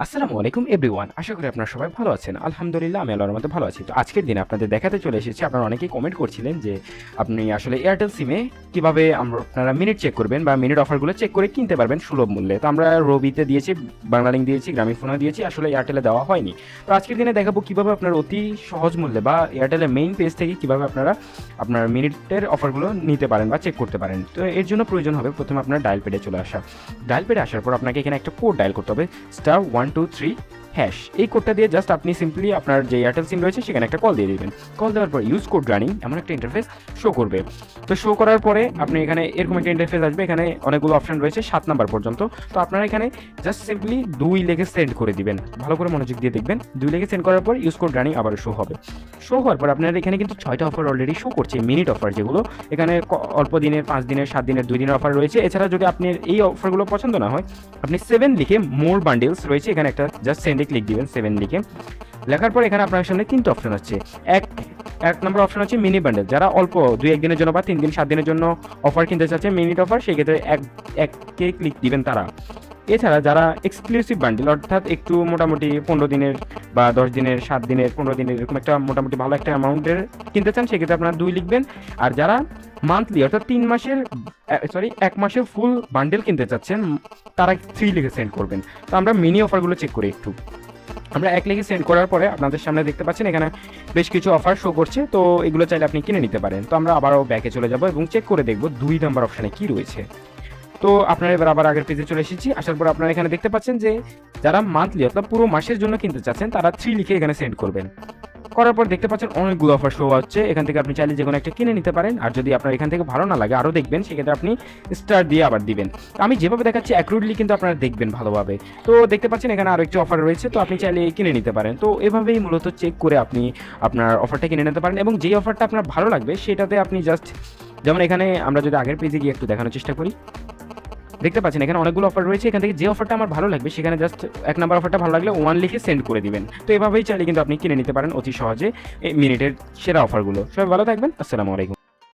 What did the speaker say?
আসসালামু আলাইকুম এভরিওয়ান। আশা করি আপনারা সবাই ভালো আছেন। আলহামদুলিল্লাহ আমি আল্লাহর রহমতে ভালো আছি। তো আজকের দিনে আপনাদের দেখাতে চলে এসেছি। আপনারা অনেকেই কমেন্ট করছিলেন যে আপনি আসলে এয়ারটেল সিমে কিভাবে আপনারা মিনিট চেক করবেন বা মিনিট অফারগুলো চেক করে কিনতে পারবেন সুলভ মূল্যে। তো আমরা রবিতে দিয়েছি, বাংলালিংক দিয়েছি, গ্রামীণফোনও দিয়েছি, আসলে এয়ারটেলে দেওয়া হয়নি। তো আজকের দিনে দেখাবো কিভাবে আপনার অতি সহজ মূল্যে বা এয়ারটেলের মেইন পেজ থেকে কিভাবে আপনারা আপনার মিনিটের অফারগুলো নিতে পারেন বা চেক করতে পারেন। তো এর জন্য প্রয়োজন হবে প্রথমে আপনার ডায়াল পেডে চলে আসা। ডায়াল পেডে আসার পর আপনাকে এখানে একটা কোড ডায়াল করতে হবে, *123#। এই কোডটা দিয়ে জাস্ট আপনি সিম্পলি আপনার যে এয়ারটেল সিম রয়েছে সেখানে একটা কল দিয়ে দিবেন। কল দেওয়ার পর ইউজ কোড রানিং এমন একটা ইন্টারফেস শো করবে। তো শো করার পরে আপনি এখানে এরকম একটা ইন্টারফেস আসবে, এখানে অনেকগুলো অপশন রয়েছে 7 নাম্বার পর্যন্ত। তো আপনারা এখানে জাস্ট সিম্পলি 2 লিখে সেন্ড করে দিবেন। ভালো করে মনোযোগ দিয়ে দেখবেন। 2 লিখে সেন্ড করার পর ইউজ কোড রানিং আবার শো হবে। শো হওয়ার পর আপনার এখানে কিন্তু 6টা অফার অলরেডি শো করছে, মিনিট অফার যেগুলো। এখানে অল্প দিনের, 5 দিনের, 7 দিনের, 2 দিনের অফার রয়েছে। এছাড়া যদি আপনার এই অফারগুলো পছন্দ না হয়, আপনি 7 লিখে মোর বান্ডেলস রয়েছে, এখানে একটা জাস্ট সেন্ডে ক্লিক দিবেন। 7 লিখে লেখার পর এখানে আপনার সামনে 3টা অপশন আছে। এক নম্বর অপশন আছে মিনি বান্ডেল, যারা অল্প 2-1 দিনের জন্য বা 3 দিন 7 দিনের জন্য অফার কিনতে চাচ্ছে, মিনিট অফার, সেই ক্ষেত্রে এককে ক্লিক দিবেন তারা। এছাড়া যারা এক্সক্লুসিভ বান্ডেল, অর্থাৎ একটু মোটামুটি 15 দিনের বা 10 দিনের, 7 দিনের, 15 দিনের, এরকম একটা মোটামুটি ভালো একটা অ্যামাউন্টের কিনতে চান, সেক্ষেত্রে আপনারা 2 লিখবেন। আর যারা মান্থলি অর্থাৎ 1 মাসের ফুল বান্ডেল কিনতে চাচ্ছেন, তারা 3 লিখে সেন্ড করবেন। তো আমরা মিনি অফারগুলো চেক করি একটু। আমরা 1 লিখে সেন্ড করার পরে আপনাদের সামনে দেখতে পাচ্ছেন এখানে বেশ কিছু অফার শো করছে। তো এগুলো চাইলে আপনি কিনে নিতে পারেন। তো আমরা আবারও ব্যাকে চলে যাব এবং চেক করে দেখব 2 নাম্বার অপশানে কি রয়েছে। তো আপনারা এবার আবার আগের পেজে চলে এসেছি। আসার পর আপনারা এখানে দেখতে পাচ্ছেন যে যারা মান্থলি অর্থাৎ পুরো মাসের জন্য কিনতে চাচ্ছেন, তারা 3 লিখে এখানে সেন্ড করবেন। করার পর দেখতে পাচ্ছেন অনেকগুলো অফার শো হচ্ছে। এখান থেকে আপনি চাইলে যেকোনো একটা কিনে নিতে পারেন। আর যদি আপনার এখান থেকে ভালো না লাগে, আরও দেখবেন, সেক্ষেত্রে আপনি স্টার দিয়ে আবার দিবেন। আমি যেভাবে দেখাচ্ছি অ্যাকুরেটলি কিন্তু আপনারা দেখবেন ভালোভাবে। তো দেখতে পাচ্ছেন এখানে আরও একটি অফার রয়েছে, তো আপনি চাইলে কিনে নিতে পারেন। তো এভাবেই মূলত চেক করে আপনি আপনার অফারটা কিনে নিতে পারেন, এবং যেই অফারটা আপনার ভালো লাগবে সেটাতে আপনি জাস্ট, যেমন এখানে আমরা যদি আগের পেজে গিয়ে একটু দেখানোর চেষ্টা করি, দেখতে পাচ্ছেন এখানে অনেকগুলো অফার রয়েছে। এখান থেকে যে অফারটা আমার ভালো লাগবে সেখানে জাস্ট 1 নাম্বার অফারটা ভালো লাগলে 1 লিখে সেন্ড করে দিবেন। তো এভাবেই চাইলে কিন্তু আপনি কিনে নিতে পারেন অতি সহজে এই মিনিটের সেরা অফারগুলো। সবাই ভালো থাকবেন। আসসালামু আলাইকুম।